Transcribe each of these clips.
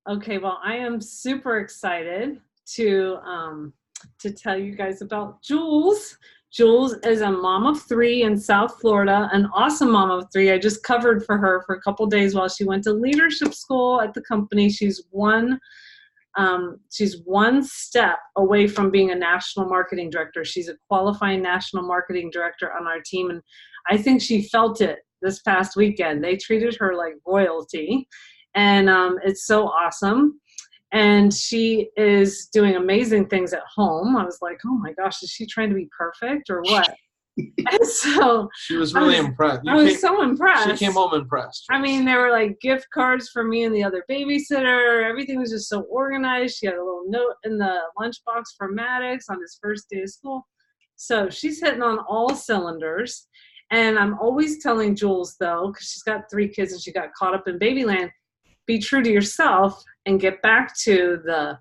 Okay, well, I am super excited to tell you guys about Jules. Jules is a mom of three in South Florida, an awesome mom of three. I just covered for her for a couple days while she went to leadership school at the company. She's one step away from being a national marketing director. She's a qualifying national marketing director on our team, and I think she felt it this past weekend. They treated her like royalty, and it's so awesome. And she is doing amazing things at home. I was like, oh my gosh, is she trying to be perfect or what? And so She was I really was, impressed. I was so impressed. She came home impressed. I mean, there were like gift cards for me and the other babysitter. Everything was just so organized. She had a little note in the lunchbox for Maddox on his first day of school. So she's hitting on all cylinders. And I'm always telling Jules, though, because she's got three kids and she got caught up in babyland, be true to yourself and get back to the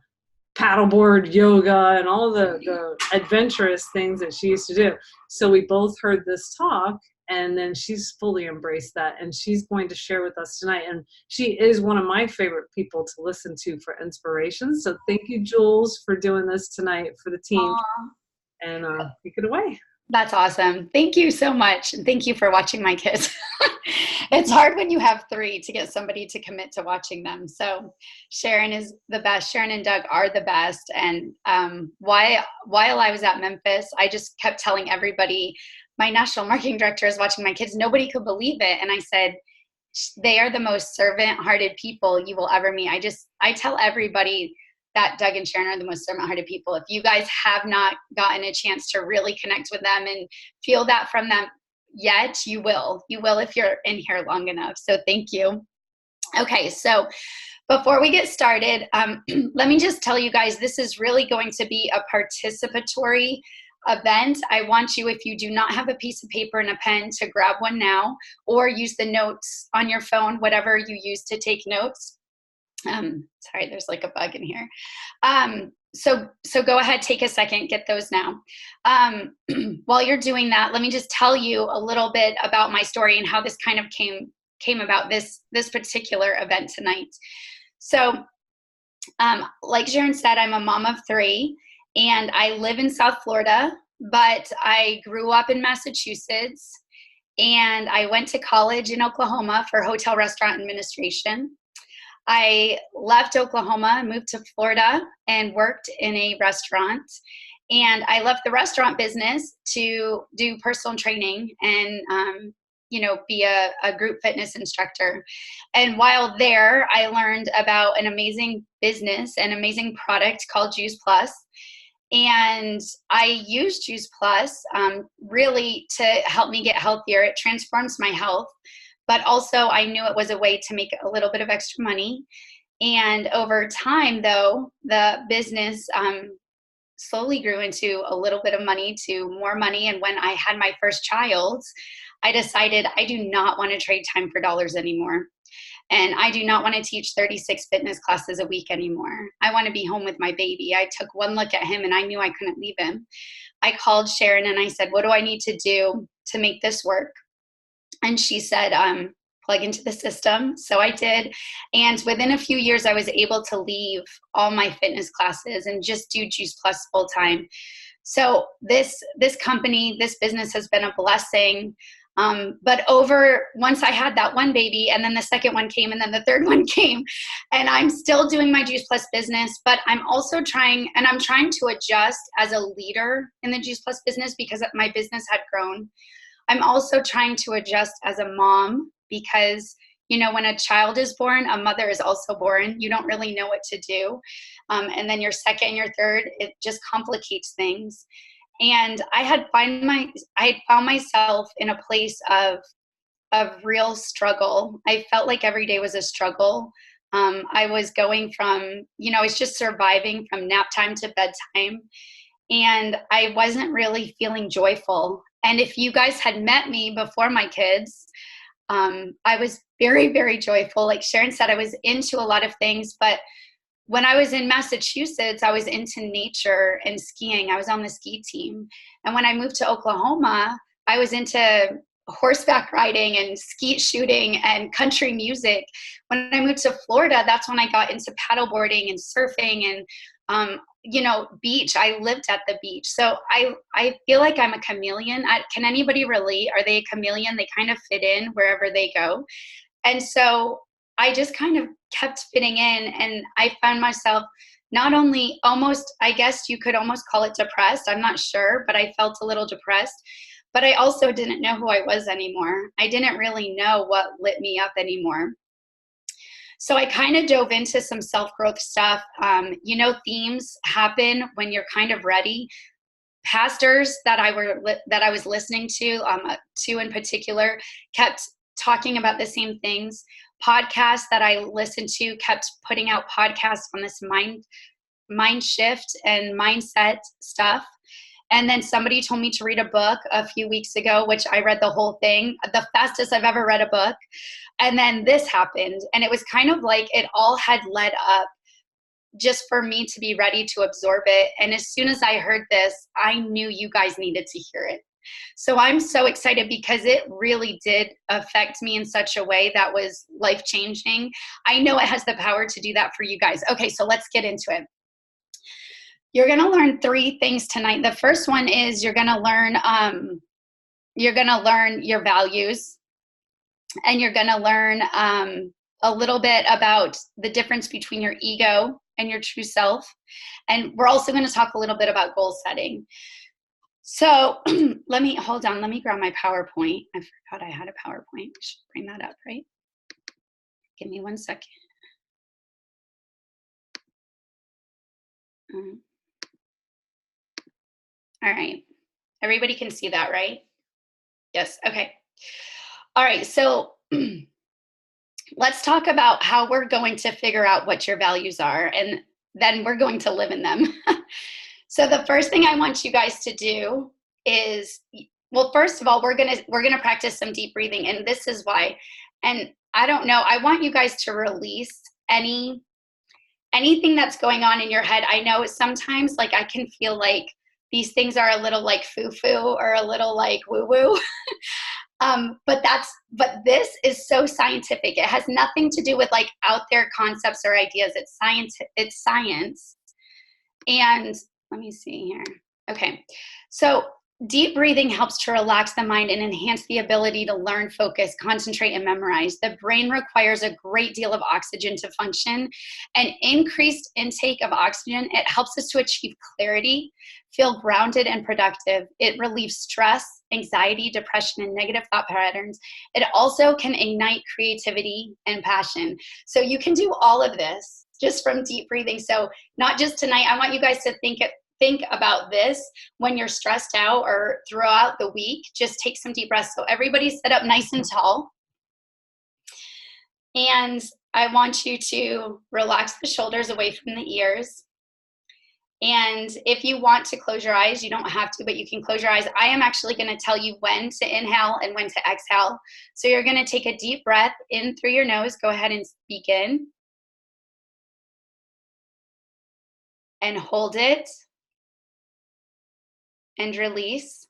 paddleboard yoga and all the adventurous things that she used to do. So we both heard this talk, and then she's fully embraced that, and she's going to share with us tonight. And she is one of my favorite people to listen to for inspiration. So thank you, Jules, for doing this tonight for the team. Aw, And take it away. that's awesome. Thank you so much. And thank you for watching my kids. It's hard when you have three to get somebody to commit to watching them. So Sharon is the best. Sharon and Doug are the best. And while I was at Memphis, I just kept telling everybody, my national marketing director is watching my kids. Nobody could believe it. And I said, they are the most servant-hearted people you will ever meet. I tell everybody that Doug and Sharon are the most servant-hearted people. If you guys have not gotten a chance to really connect with them and feel that from them yet, you will. You will if you're in here long enough. So thank you. Okay, so before we get started, let me just tell you guys, this is really going to be a participatory event. I want you, if you do not have a piece of paper and a pen, to grab one now, or use the notes on your phone, whatever you use to take notes. Sorry, there's like a bug in here. So go ahead, take a second, get those now. While you're doing that, let me just tell you a little bit about my story and how this kind of came about, this particular event tonight. So, like Sharon said, I'm a mom of three, and I live in South Florida, but I grew up in Massachusetts, and I went to college in Oklahoma for hotel restaurant administration. I left Oklahoma and moved to Florida and worked in a restaurant. And I left the restaurant business to do personal training and, be a group fitness instructor. And while there, I learned about an amazing business, an amazing product called Juice Plus. And I used Juice Plus really to help me get healthier. It transforms my health. But also I knew it was a way to make a little bit of extra money. And over time, though, the business slowly grew into a little bit of money to more money. And when I had my first child, I decided I do not want to trade time for dollars anymore. And I do not want to teach 36 fitness classes a week anymore. I want to be home with my baby. I took one look at him and I knew I couldn't leave him. I called Sharon and I said, what do I need to do to make this work? And she said, plug into the system. So I did. And within a few years, I was able to leave all my fitness classes and just do Juice Plus full time. So this company, this business has been a blessing. But once I had that one baby, and then the second one came, and then the third one came, and I'm still doing my Juice Plus business, but I'm also trying to adjust as a leader in the Juice Plus business because my business had grown. I'm also trying to adjust as a mom because, when a child is born, a mother is also born. You don't really know what to do. And then your second, your third, it just complicates things. And I had found myself in a place of real struggle. I felt like every day was a struggle. I was going from, I was just surviving from nap time to bedtime. And I wasn't really feeling joyful. And if you guys had met me before my kids, I was very, very joyful. Like Sharon said, I was into a lot of things, but when I was in Massachusetts, I was into nature and skiing. I was on the ski team. And when I moved to Oklahoma, I was into horseback riding and skeet shooting and country music. When I moved to Florida, that's when I got into paddleboarding and surfing and, beach. I lived at the beach. So I feel like I'm a chameleon. Can anybody relate? Are they a chameleon? They kind of fit in wherever they go. And so I just kind of kept fitting in, and I found myself not only almost, I guess you could almost call it depressed. I'm not sure, but I felt a little depressed. But I also didn't know who I was anymore. I didn't really know what lit me up anymore. So I kind of dove into some self-growth stuff. Themes happen when you're kind of ready. Pastors that I was listening to, two in particular, kept talking about the same things. Podcasts that I listened to kept putting out podcasts on this mind shift and mindset stuff. And then somebody told me to read a book a few weeks ago, which I read the whole thing, the fastest I've ever read a book. And then this happened. And it was kind of like it all had led up just for me to be ready to absorb it. And as soon as I heard this, I knew you guys needed to hear it. So I'm so excited because it really did affect me in such a way that was life-changing. I know it has the power to do that for you guys. Okay, so let's get into it. You're going to learn 3 things tonight. The first one is you're going to learn your values, and you're going to learn a little bit about the difference between your ego and your true self. And we're also going to talk a little bit about goal setting. So let me grab my PowerPoint. I forgot I had a PowerPoint. I should bring that up, right? Give me 1 second. All right. Everybody can see that, right? Yes. Okay. All right. So let's talk about how we're going to figure out what your values are, and then we're going to live in them. So the first thing I want you guys to do is, well, first of all, we're gonna practice some deep breathing, and this is why. And I don't know, I want you guys to release anything that's going on in your head. I know sometimes, like, I can feel like these things are a little like foo-foo or a little like woo-woo. But this is so scientific. It has nothing to do with like out there concepts or ideas. It's science. And let me see here. Okay. So deep breathing helps to relax the mind and enhance the ability to learn, focus, concentrate, and memorize. The brain requires a great deal of oxygen to function. An increased intake of oxygen, it helps us to achieve clarity, feel grounded and productive. It relieves stress, anxiety, depression, and negative thought patterns. It also can ignite creativity and passion. So you can do all of this just from deep breathing. So not just tonight, I want you guys to think about this when you're stressed out or throughout the week. Just take some deep breaths. So everybody sit up nice and tall. And I want you to relax the shoulders away from the ears. And if you want to close your eyes, you don't have to, but you can close your eyes. I am actually going to tell you when to inhale and when to exhale. So you're going to take a deep breath in through your nose. Go ahead and begin. And hold it. And release.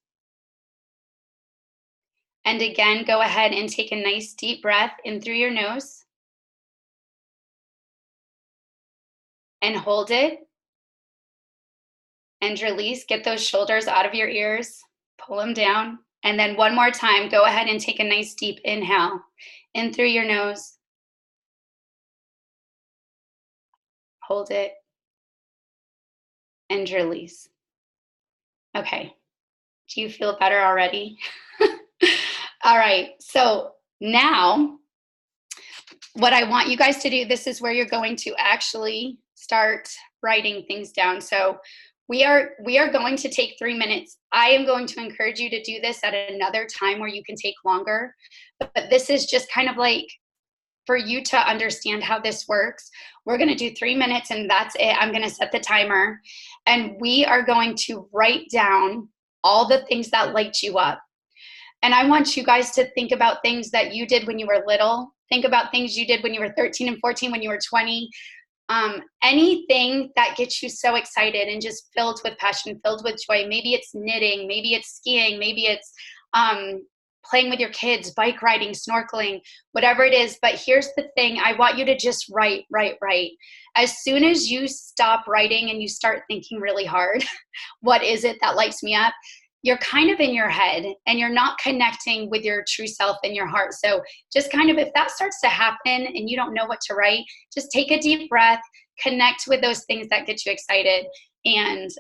And again, go ahead and take a nice deep breath in through your nose. And hold it. And release. Get those shoulders out of your ears. Pull them down. And then one more time, go ahead and take a nice deep inhale in through your nose. Hold it. And release. Okay. Do you feel better already? All right. So now what I want you guys to do, this is where you're going to actually start writing things down. So we are going to take 3 minutes. I am going to encourage you to do this at another time where you can take longer. But this is just kind of like for you to understand how this works. We're going to do 3 minutes and that's it. I'm going to set the timer. And we are going to write down all the things that light you up. And I want you guys to think about things that you did when you were little. Think about things you did when you were 13 and 14, when you were 20. Anything that gets you so excited and just filled with passion, filled with joy. Maybe it's knitting, maybe it's skiing, maybe it's playing with your kids, bike riding, snorkeling, whatever it is. But here's the thing. I want you to just write. As soon as you stop writing and you start thinking really hard, what is it that lights me up? You're kind of in your head and you're not connecting with your true self and your heart. So just kind of, if that starts to happen and you don't know what to write, just take a deep breath, connect with those things that get you excited, and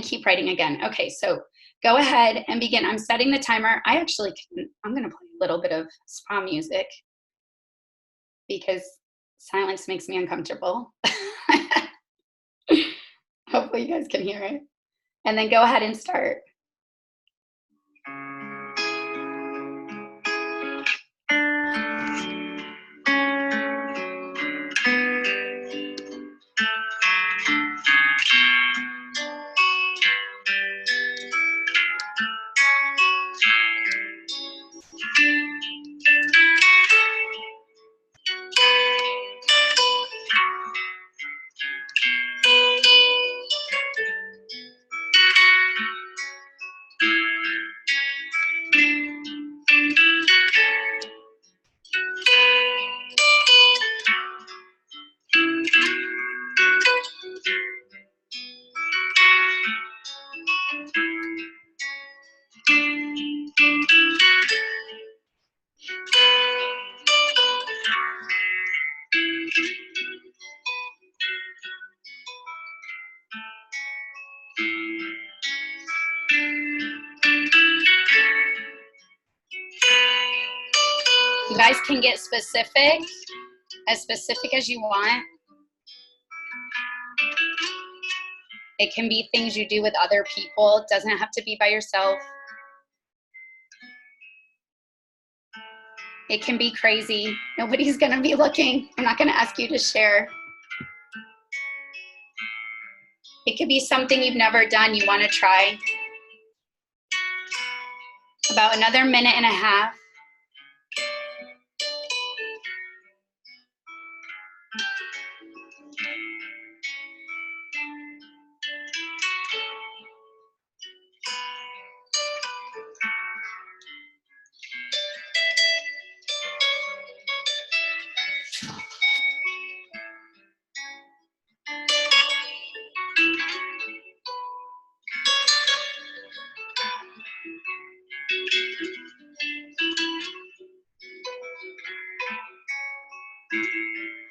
keep writing again. Okay, so go ahead and begin. I'm setting the timer. I'm going to play a little bit of spa music because silence makes me uncomfortable. Hopefully you guys can hear it. And then go ahead and start. You guys can get specific as you want. It can be things you do with other people. It doesn't have to be by yourself. It can be crazy. Nobody's going to be looking. I'm not going to ask you to share. It could be something you've never done, you want to try. About another minute and a half.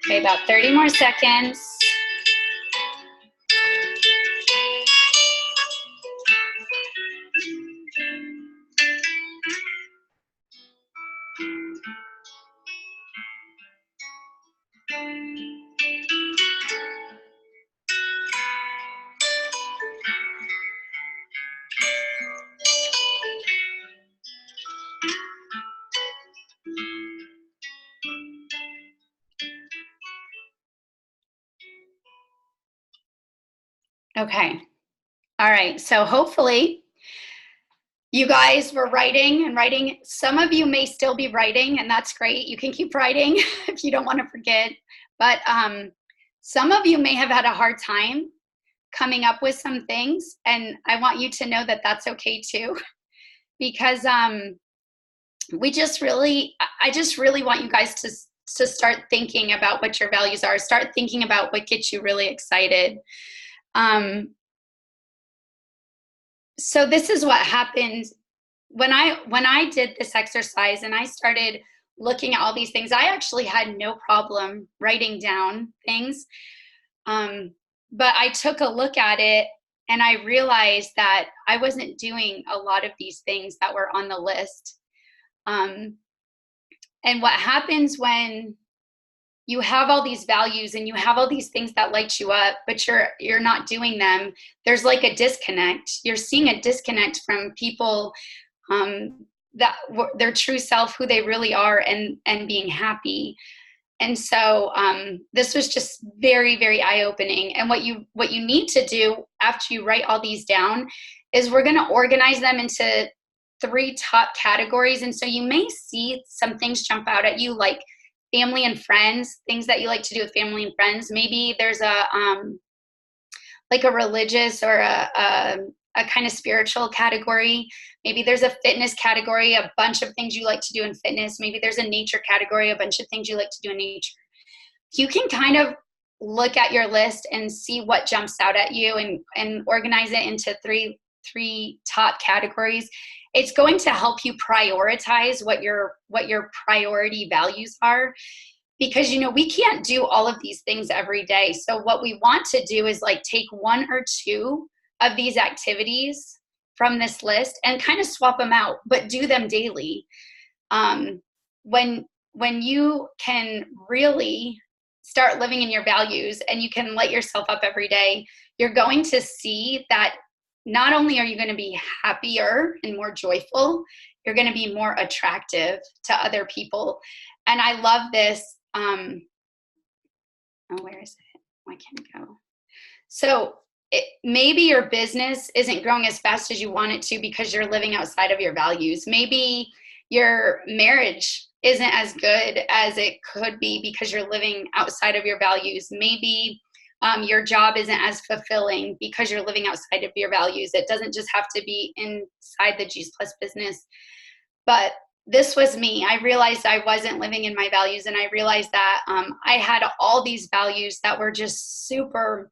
Okay, about 30 more seconds. Okay. All right. So hopefully you guys were writing and writing. Some of you may still be writing, and that's great. You can keep writing if you don't want to forget. But some of you may have had a hard time coming up with some things, and I want you to know that that's okay too, because I just really want you guys to start thinking about what your values are. Start thinking about what gets you really excited. So this is what happened when I did this exercise and I started looking at all these things. I actually had no problem writing down things, but I took a look at it and I realized that I wasn't doing a lot of these things that were on the list. And what happens when you have all these values and you have all these things that light you up, but you're not doing them, there's like a disconnect. You're seeing a disconnect from people, that their true self, who they really are, and being happy. And so this was just very, very eye-opening. And what you need to do after you write all these down is we're going to organize them into 3 top categories. And so you may see some things jump out at you, like family and friends, things that you like to do with family and friends. Maybe there's like a religious or a a kind of spiritual category. Maybe there's a fitness category, a bunch of things you like to do in fitness. Maybe there's a nature category, a bunch of things you like to do in nature. You can kind of look at your list and see what jumps out at you, and organize it into three top categories. It's going to help you prioritize what your priority values are, because, you know, we can't do all of these things every day. So what we want to do is like take one or two of these activities from this list and kind of swap them out, but do them daily. When you can really start living in your values and you can light yourself up every day, you're going to see that not only are you going to be happier and more joyful, you're going to be more attractive to other people. And I love this. Where is it? Why can't it go? So maybe your business isn't growing as fast as you want it to because you're living outside of your values. Maybe your marriage isn't as good as it could be because you're living outside of your values. Maybe your job isn't as fulfilling because you're living outside of your values. It doesn't just have to be inside the G's Plus business. But this was me. I realized I wasn't living in my values, and I realized that I had all these values that were just super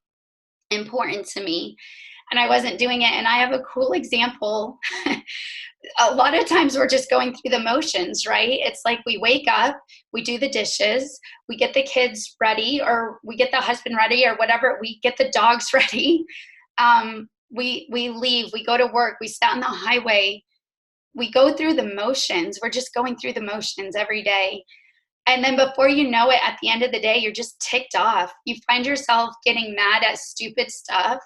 important to me, and I wasn't doing it. And I have a cool example. A lot of times we're just going through the motions, right? It's like we wake up, we do the dishes, we get the kids ready, or we get the husband ready, or whatever, we get the dogs ready. We leave, we go to work, we sit on the highway, we go through the motions. We're just going through the motions every day. And then before you know it, at the end of the day, you're just ticked off. You find yourself getting mad at stupid stuff.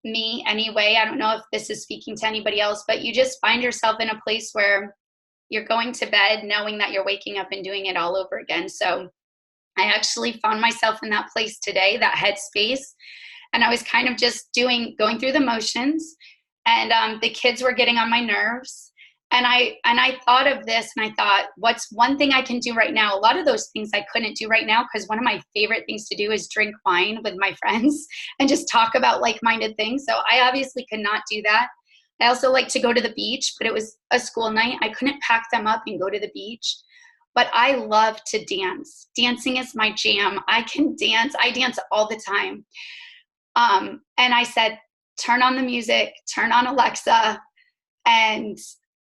Me anyway, I don't know if this is speaking to anybody else, but you just find yourself in a place where you're going to bed knowing that you're waking up and doing it all over again. So I actually found myself in that place today, that headspace. And I was kind of just going through the motions, and the kids were getting on my nerves. And I thought of this, and I thought, what's one thing I can do right now? A lot of those things I couldn't do right now, because one of my favorite things to do is drink wine with my friends and just talk about like-minded things. So I obviously could not do that. I also like to go to the beach, but it was a school night. I couldn't pack them up and go to the beach. But I love to dance. Dancing is my jam. I can dance. I dance all the time. And I said, turn on the music, turn on Alexa, and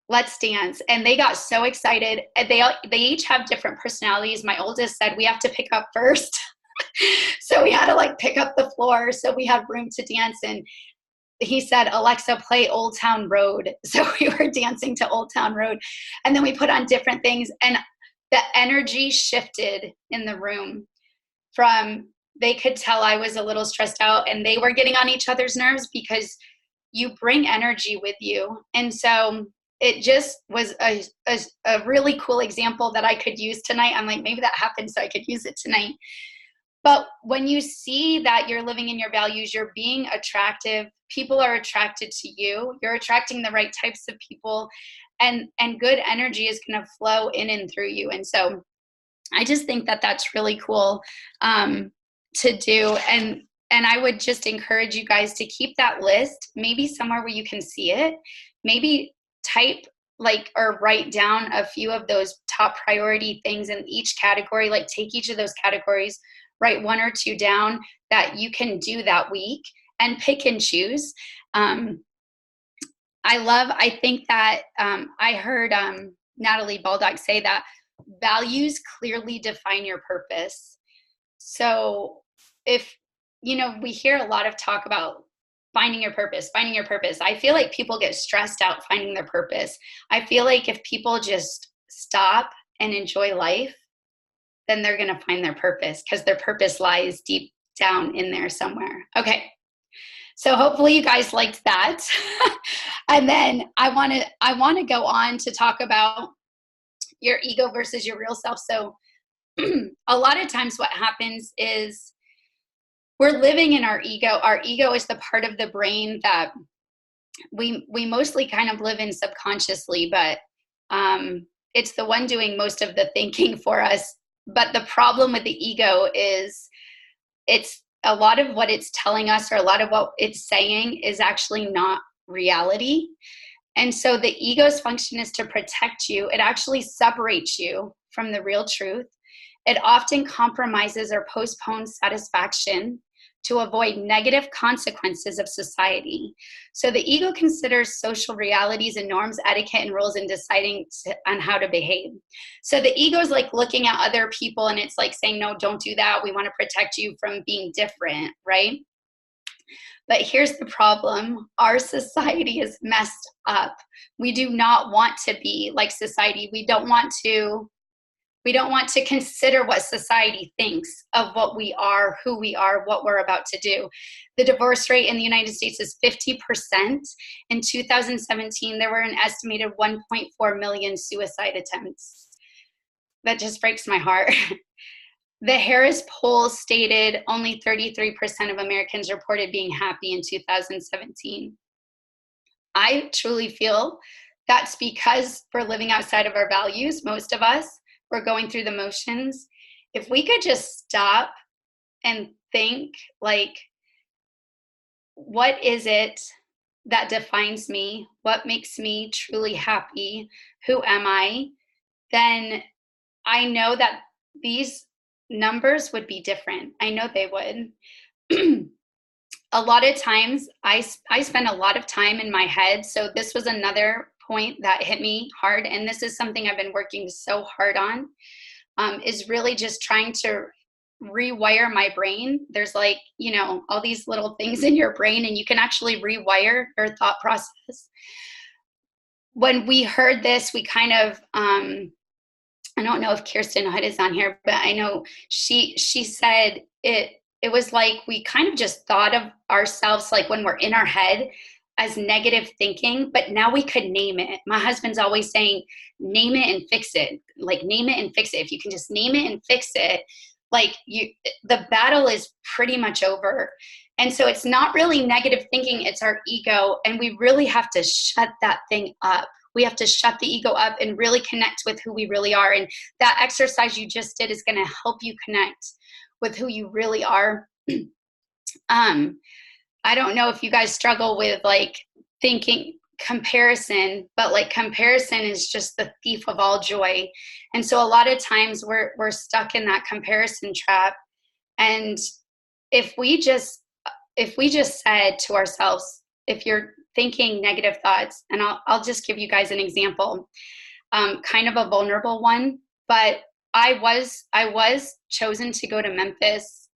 let's dance. And they got so excited. They each have different personalities. My oldest said, we have to pick up first. So we had to like pick up the floor so we had room to dance. And he said, Alexa, play Old Town Road. So we were dancing to Old Town Road. And then we put on different things. And the energy shifted in the room from, they could tell I was a little stressed out, and they were getting on each other's nerves because you bring energy with you. And so it just was a really cool example that I could use tonight. I'm like, maybe that happened so I could use it tonight. But when you see that you're living in your values, you're being attractive, people are attracted to you, you're attracting the right types of people, and good energy is going to flow in and through you. And so I just think that that's really cool to do. And I would just encourage you guys to keep that list, maybe somewhere where you can see it, maybe type like, or write down a few of those top priority things in each category, like take each of those categories, write one or two down that you can do that week, and pick and choose. I think that I heard Natalie Baldock say that values clearly define your purpose. So if, you know, we hear a lot of talk about finding your purpose. I feel like people get stressed out finding their purpose. I feel like if people just stop and enjoy life, then they're going to find their purpose, because their purpose lies deep down in there somewhere. Okay. So hopefully you guys liked that. And then I want to go on to talk about your ego versus your real self. So a lot of times what happens is we're living in our ego. Our ego is the part of the brain that we mostly kind of live in subconsciously, but it's the one doing most of the thinking for us. But the problem with the ego is it's a lot of what it's telling us, or a lot of what it's saying, is actually not reality. And so the ego's function is to protect you. It actually separates you from the real truth. It often compromises or postpones satisfaction to avoid negative consequences of society. So the ego considers social realities and norms, etiquette, and rules in deciding on how to behave. So the ego is like looking at other people and it's like saying, no, don't do that. We want to protect you from being different, right? But here's the problem. Our society is messed up. We do not want to be like society. We don't want to consider what society thinks of what we are, who we are, what we're about to do. The divorce rate in the United States is 50%. In 2017, there were an estimated 1.4 million suicide attempts. That just breaks my heart. The Harris poll stated only 33% of Americans reported being happy in 2017. I truly feel that's because we're living outside of our values, most of us. We're going through the motions. If we could just stop and think, like, what is it that defines me? What makes me truly happy? Who am I? Then I know that these numbers would be different. I know they would. A lot of times I spend a lot of time in my head. So this was another point that hit me hard. And this is something I've been working so hard on, is really just trying to rewire my brain. There's like, all these little things in your brain, and you can actually rewire your thought process. When we heard this, we kind of, I don't know if Kirsten Hood is on here, but I know she said it was like we kind of just thought of ourselves, like when we're in our head, as negative thinking, but now we could name it. My husband's always saying, name it and fix it. Like, name it and fix it. If you can just name it and fix it, like, the battle is pretty much over. And so it's not really negative thinking, it's our ego. And we really have to shut that thing up. We have to shut the ego up and really connect with who we really are. And that exercise you just did is going to help you connect with who you really are. I don't know if you guys struggle with like thinking comparison, but like comparison is just the thief of all joy. And so a lot of times we're stuck in that comparison trap. And if we just said to ourselves, if you're thinking negative thoughts, and I'll just give you guys an example, kind of a vulnerable one, but I was chosen to go to Memphis,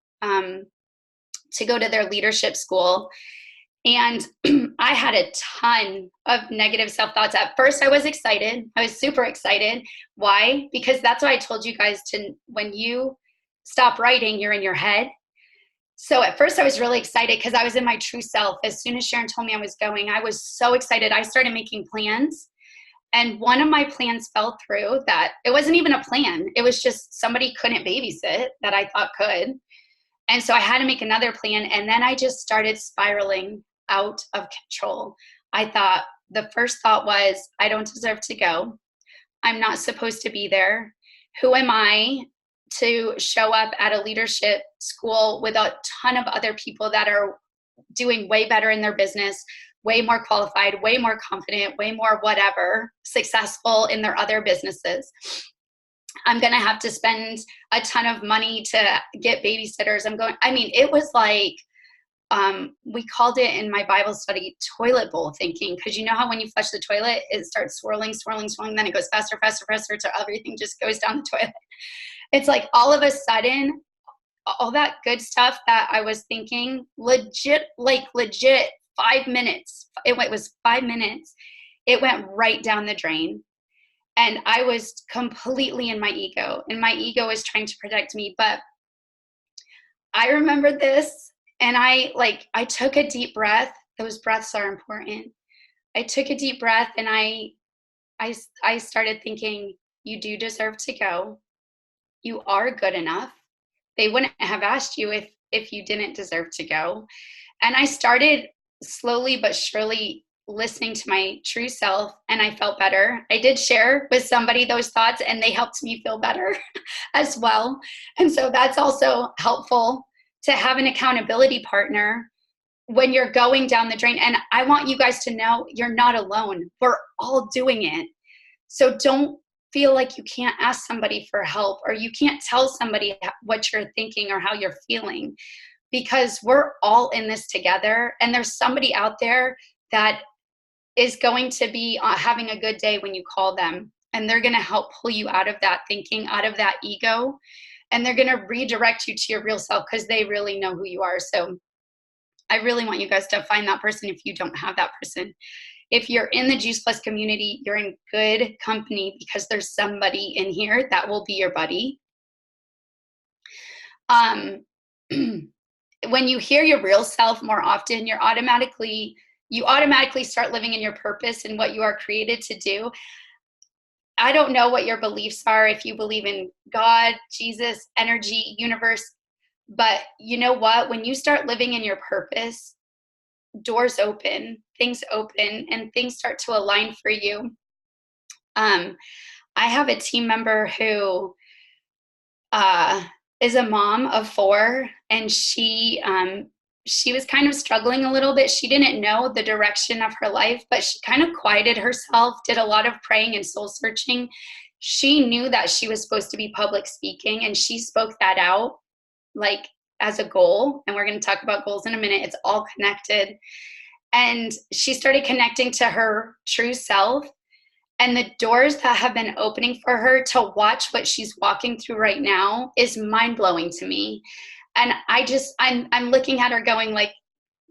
to go to their leadership school. And I had a ton of negative self-thoughts. At first, I was excited. I was super excited. Why? Because that's why I told you guys when you stop writing, you're in your head. So at first I was really excited because I was in my true self. As soon as Sharon told me I was going, I was so excited. I started making plans. And one of my plans fell through. That it wasn't even a plan. It was just somebody couldn't babysit that I thought could. And so I had to make another plan. And then I just started spiraling out of control. The first thought was, I don't deserve to go. I'm not supposed to be there. Who am I to show up at a leadership school with a ton of other people that are doing way better in their business, way more qualified, way more confident, way more whatever, successful in their other businesses? I'm going to have to spend a ton of money to get babysitters. It was like, we called it in my Bible study toilet bowl thinking, because you know how when you flush the toilet, it starts swirling, then it goes faster, till everything just goes down the toilet. It's like all of a sudden, all that good stuff that I was thinking, legit 5 minutes. It was 5 minutes. It went right down the drain. And I was completely in my ego, and my ego is trying to protect me. But I remembered this, and I took a deep breath. Those breaths are important. I took a deep breath, and I started thinking, you do deserve to go. You are good enough. They wouldn't have asked you if you didn't deserve to go. And I started slowly but surely listening to my true self, and I felt better. I did share with somebody those thoughts, and they helped me feel better as well. And so that's also helpful to have an accountability partner when you're going down the drain. And I want you guys to know you're not alone. We're all doing it. So don't feel like you can't ask somebody for help, or you can't tell somebody what you're thinking or how you're feeling, because we're all in this together. And there's somebody out there that is going to be having a good day when you call them, and they're going to help pull you out of that thinking, out of that ego, and they're going to redirect you to your real self, because they really know who you are. So I really want you guys to find that person if you don't have that person. If you're in the Juice Plus community, you're in good company, because there's somebody in here that will be your buddy. When you hear your real self more often, you automatically start living in your purpose and what you are created to do. I don't know what your beliefs are, if you believe in God, Jesus, energy, universe, but you know what? When you start living in your purpose, doors open, things open, and things start to align for you. I have a team member who is a mom of 4, and she was kind of struggling a little bit. She didn't know the direction of her life, but she kind of quieted herself, did a lot of praying and soul searching. She knew that she was supposed to be public speaking, and she spoke that out like as a goal. And we're going to talk about goals in a minute. It's all connected. And she started connecting to her true self. And the doors that have been opening for her to watch what she's walking through right now is mind-blowing to me. And I'm looking at her going like,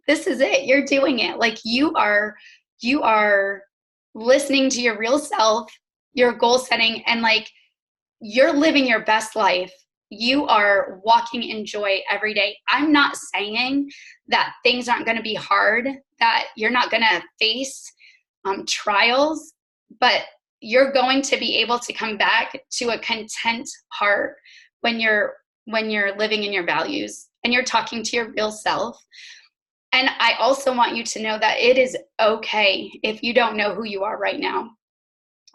this is it. You're doing it. Like you are listening to your real self, your goal setting, and like you're living your best life. You are walking in joy every day. I'm not saying that things aren't going to be hard, that you're not going to face trials, but you're going to be able to come back to a content heart when you're living in your values and you're talking to your real self. And I also want you to know that it is okay if you don't know who you are right now.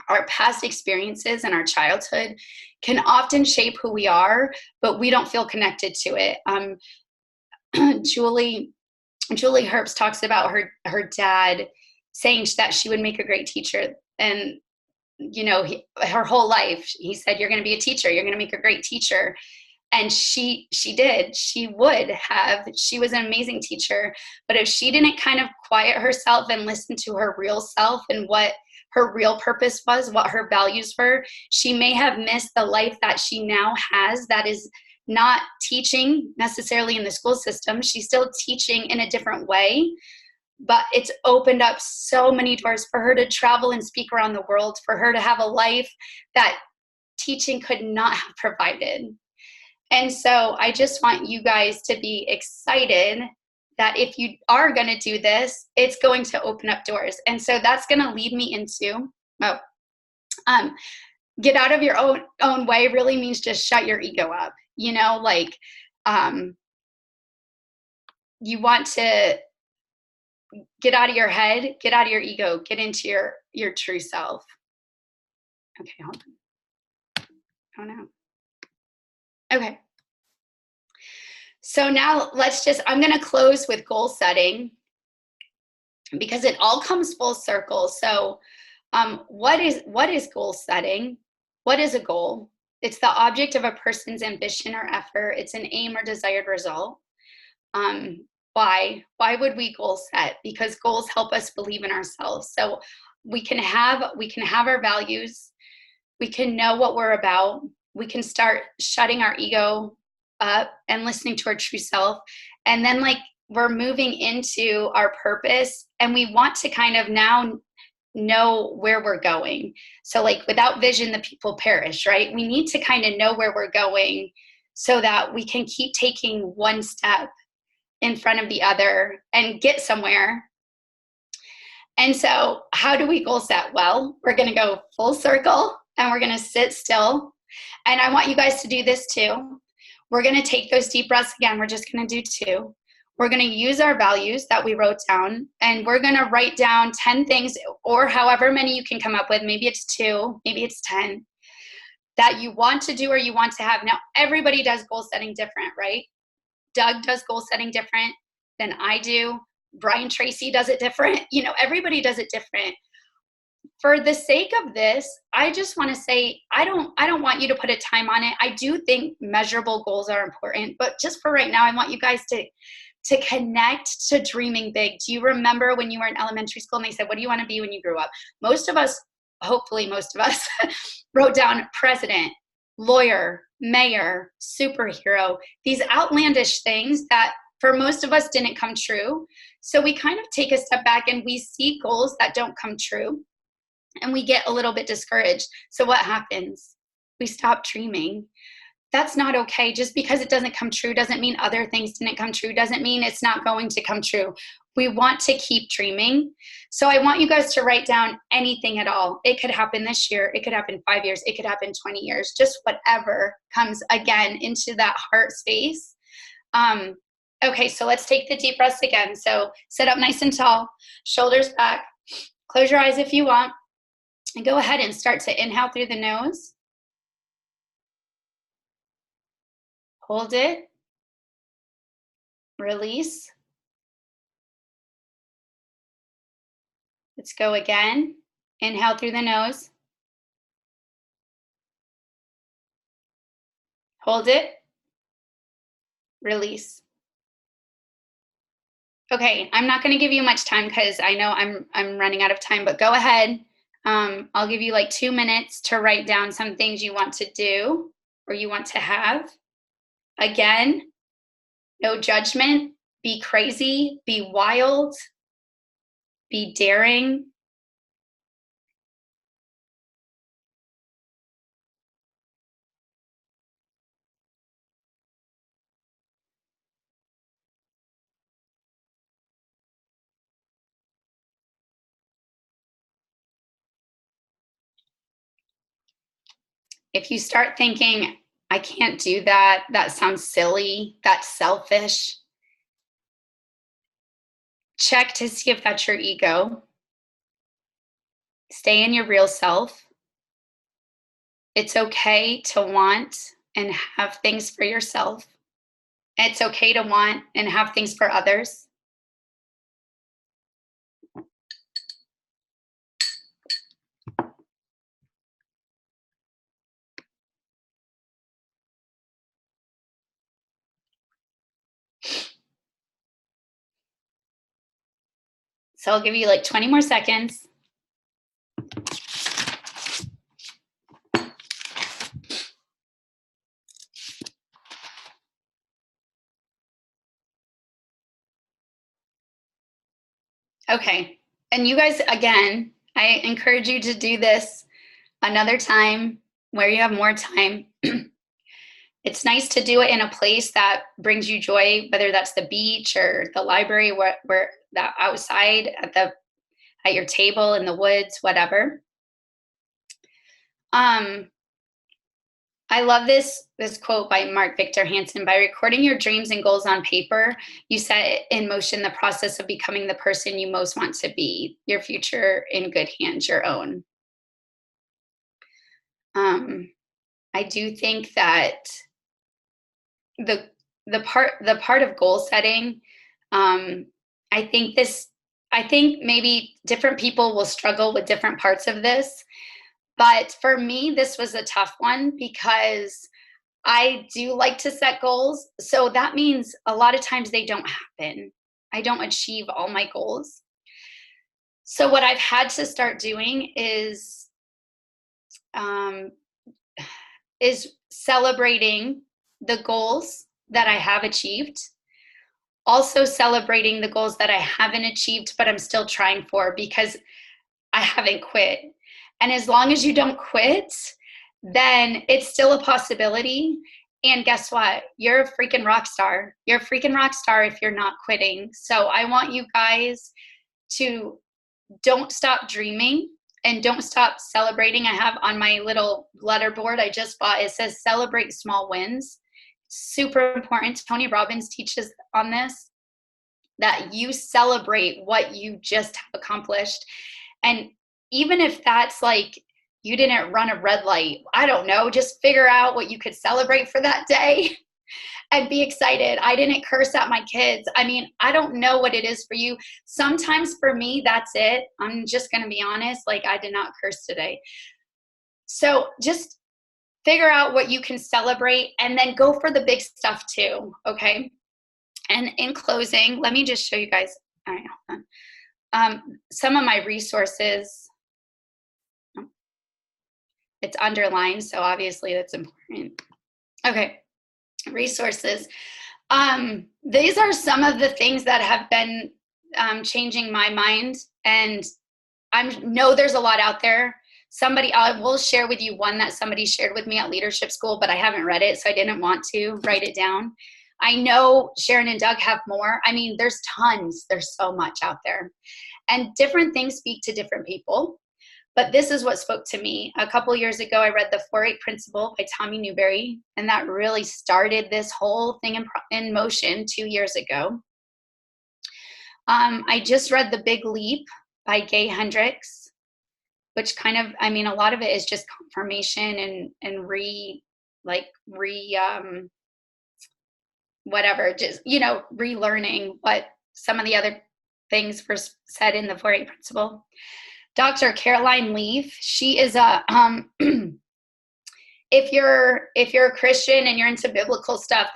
Our past experiences and our childhood can often shape who we are, but we don't feel connected to it. Julie Herbst talks about her dad saying that she would make a great teacher. And, you know, her whole life, he said, you're going to be a teacher. You're going to make a great teacher. And she did. She was an amazing teacher. But if she didn't kind of quiet herself and listen to her real self and what her real purpose was, what her values were, she may have missed the life that she now has, that is not teaching necessarily in the school system. She's still teaching in a different way, but it's opened up so many doors for her to travel and speak around the world, for her to have a life that teaching could not have provided. And so I just want you guys to be excited that if you are going to do this, it's going to open up doors. And so that's going to lead me into, get out of your own way really means just shut your ego up. You know, like you want to get out of your head, get out of your ego, get into your true self. Okay, hold on. Oh no. Okay. So now I'm going to close with goal setting because it all comes full circle. So what is goal setting? What is a goal? It's the object of a person's ambition or effort. It's an aim or desired result. Why would we goal set? Because goals help us believe in ourselves. So we can have our values. We can know what we're about. We can start shutting our ego up and listening to our true self. And then like we're moving into our purpose, and we want to kind of now know where we're going. So like without vision, the people perish, right? We need to kind of know where we're going so that we can keep taking one step in front of the other and get somewhere. And so how do we goal set? Well, we're going to go full circle and we're going to sit still. And I want you guys to do this too. We're going to take those deep breaths again. We're just going to do 2. We're going to use our values that we wrote down, and we're going to write down 10 things, or however many you can come up with. Maybe it's 2, maybe it's 10, that you want to do or you want to have. Now, everybody does goal setting different, right? Doug does goal setting different than I do. Brian Tracy does it different. You know, everybody does it different. For the sake of this, I just want to say, I don't want you to put a time on it. I do think measurable goals are important, but just for right now, I want you guys to connect to dreaming big. Do you remember when you were in elementary school and they said, what do you want to be when you grow up? Most of us, hopefully most of us, wrote down president, lawyer, mayor, superhero, these outlandish things that for most of us didn't come true. So we kind of take a step back and we see goals that don't come true and we get a little bit discouraged. So what happens? We stop dreaming. That's not okay. Just because it doesn't come true doesn't mean other things didn't come true, doesn't mean it's not going to come true. We want to keep dreaming. So I want you guys to write down anything at all. It could happen this year. It could happen 5 years. It could happen 20 years. Just whatever comes again into that heart space. Okay, so let's take the deep breaths again. So sit up nice and tall, shoulders back. Close your eyes if you want. And go ahead and start to inhale through the nose. Hold it. Release. Let's go again. Inhale through the nose. Hold it. Release. Okay, I'm not going to give you much time because I know I'm running out of time, but go ahead. I'll give you like 2 minutes to write down some things you want to do or you want to have. Again, no judgment. Be crazy. Be wild. Be daring. If you start thinking, I can't do that, that sounds silly, that's selfish, check to see if that's your ego. Stay in your real self. It's okay to want and have things for yourself. It's okay to want and have things for others. So I'll give you like 20 more seconds. Okay, and you guys, again, I encourage you to do this another time where you have more time. It's nice to do it in a place that brings you joy, whether that's the beach or the library, where that outside at your table in the woods, whatever. I love this quote by Mark Victor Hansen. By recording your dreams and goals on paper, you set in motion the process of becoming the person you most want to be, your future in good hands, your own. I do think that the part of goal setting, I think maybe different people will struggle with different parts of this. But for me, this was a tough one because I do like to set goals. So that means a lot of times they don't happen. I don't achieve all my goals. So what I've had to start doing is celebrating the goals that I have achieved. Also celebrating the goals that I haven't achieved, but I'm still trying for because I haven't quit. And as long as you don't quit, then it's still a possibility. And guess what? You're a freaking rock star. You're a freaking rock star if you're not quitting. So I want you guys to don't stop dreaming and don't stop celebrating. I have on my little letterboard I just bought, it says celebrate small wins. Super important. Tony Robbins teaches on this, that you celebrate what you just have accomplished. And even if that's like you didn't run a red light, I don't know, just figure out what you could celebrate for that day. and be excited. I didn't curse at my kids. I mean, I don't know what it is for you. Sometimes for me, that's it. I'm just going to be honest. Like, I did not curse today. So just figure out what you can celebrate and then go for the big stuff too. Okay. And in closing, let me just show you guys. All right, hold on. Some of my resources. It's underlined, so obviously that's important. Okay. Resources. These are some of the things that have been changing my mind, and I know there's a lot out there. I will share with you one that somebody shared with me at leadership school, but I haven't read it, so I didn't want to write it down. I know Sharon and Doug have more. I mean, there's tons. There's so much out there, and different things speak to different people. But this is what spoke to me. A couple years ago, I read The 4-8 Principle by Tommy Newberry, and that really started this whole thing in motion 2 years ago. I just read The Big Leap by Gay Hendricks, which kind of, I mean, a lot of it is just confirmation and whatever, just, relearning what some of the other things were said in The 4-8 Principle. Dr. Caroline Leaf, she is a, if you're a Christian and you're into biblical stuff,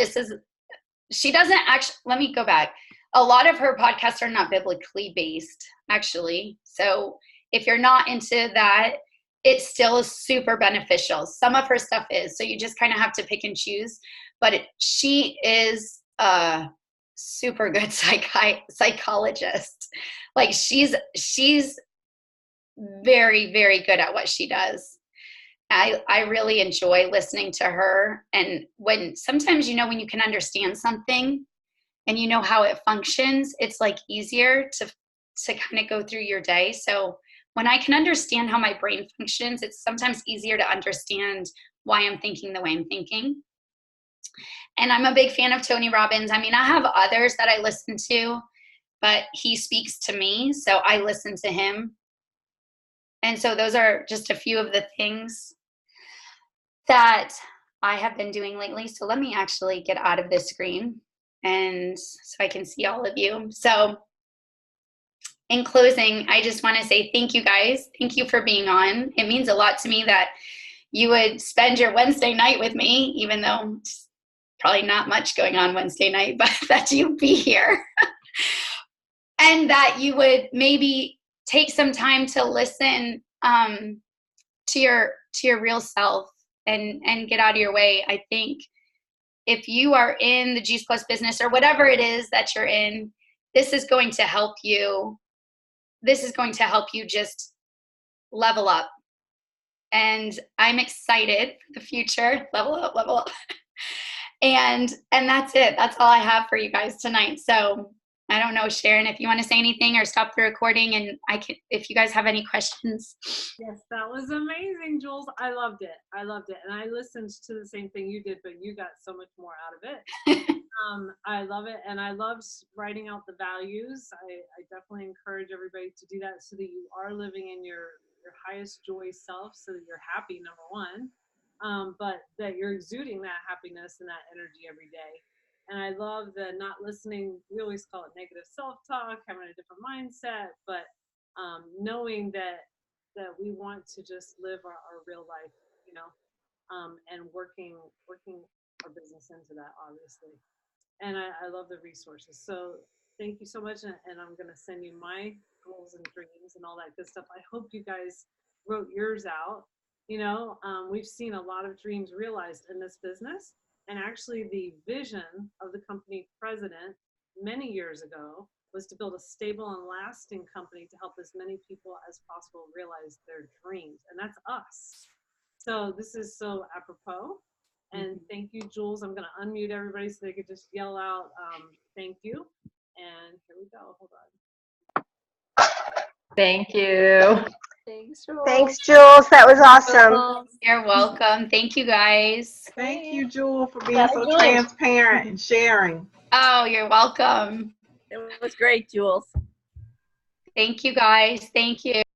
she doesn't actually, let me go back. A lot of her podcasts are not biblically based, actually. So if you're not into that, it still is super beneficial. Some of her stuff is, so you just kind of have to pick and choose. But she is a super good psychologist. Like she's very, very good at what she does. I really enjoy listening to her. And sometimes, when you can understand something and you know how it functions, it's like easier to kind of go through your day. So when I can understand how my brain functions, it's sometimes easier to understand why I'm thinking the way I'm thinking. And I'm a big fan of Tony Robbins. I mean, I have others that I listen to, but he speaks to me, so I listen to him. And so those are just a few of the things that I have been doing lately. So let me actually get out of this screen and so I can see all of you. So in closing, I just want to say thank you guys. Thank you for being on. It means a lot to me that you would spend your Wednesday night with me, even though it's probably not much going on Wednesday night, but that you'd be here and that you would maybe take some time to listen to your real self and get out of your way. I think if you are in the Juice Plus business or whatever it is that you're in, this is going to help you. This is going to help you just level up. And I'm excited for the future. Level up. And that's it. That's all I have for you guys tonight. So I don't know, Sharon, if you want to say anything or stop the recording, and if you guys have any questions. Yes, that was amazing, Jules. I loved it. And I listened to the same thing you did, but you got so much more out of it. I love it. And I love writing out the values. I definitely encourage everybody to do that so that you are living in your highest joy self, so that you're happy, number one, but that you're exuding that happiness and that energy every day. And I love the not listening. We always call it negative self-talk, having a different mindset, but knowing that we want to just live our real life, and working our business into that, obviously. And I love the resources. So thank you so much. And I'm going to send you my goals and dreams and all that good stuff. I hope you guys wrote yours out. We've seen a lot of dreams realized in this business. And actually, the vision of the company president many years ago was to build a stable and lasting company to help as many people as possible realize their dreams. And that's us. So this is so apropos. And thank you, Jules. I'm going to unmute everybody so they could just yell out, thank you. And here we go. Hold on. Thank you. Thanks, Jules. Thanks, Jules. That was awesome. You're welcome. Thank you, guys. Thank you, Jules, for being so Jules. transparent and sharing. Oh, you're welcome. It was great, Jules. Thank you, guys. Thank you.